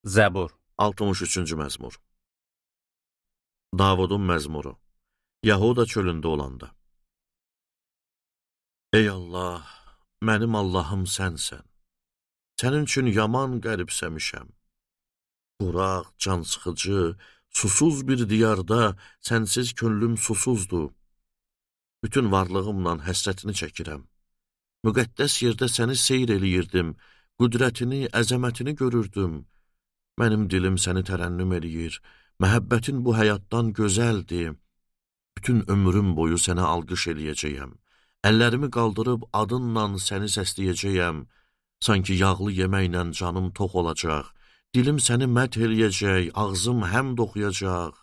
Zəbur 63-cü məzmur. Davudun məzmuru. Yahuda çölündə olanda. Ey Allah, mənim Allahım sənsən. Sənin üçün yaman qəribsəmişəm. Quraq, cansıxıcı, susuz bir diyarda sənsiz könlüm susuzdur. Bütün varlığımla həsrətini çəkirəm. Müqəddəs yerdə səni seyr eləyirdim, qüdrətini, əzəmətini görürdüm. Mənim dilim səni tərənnüm eləyir, məhəbbətin bu həyatdan gözəldir. Bütün ömrüm boyu sənə alqış eləyəcəyəm. Əllərimi qaldırıb adınla səni səsləyəcəyəm. Sanki yağlı yeməklə canım tox olacaq. Dilim səni məth eləyəcək, ağzım həmd oxuyacaq.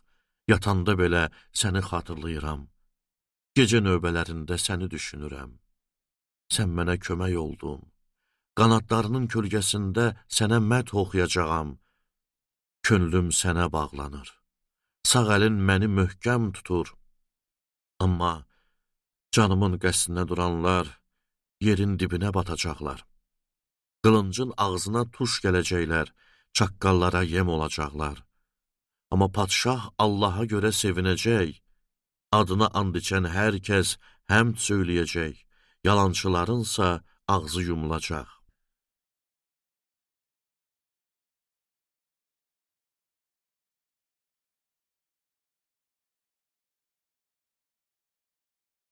Yatanda belə səni xatırlayıram. Gecə növbələrində səni düşünürəm. Sən mənə kömək oldun. Qanadlarının kölgəsində sənə məth oxuyacağam. Könlüm sənə bağlanır. Sağ əlin məni möhkəm tutur. Amma canımın qəsdinə duranlar yerin dibinə batacaqlar. Qılıncın ağzına tuş gələcəklər, çaqqallara yem olacaqlar. Amma padşah Allaha görə sevinəcək. Adına and içən hər kəs həmd söyləyəcək. Yalançılarınsa ağzı yumulacaq.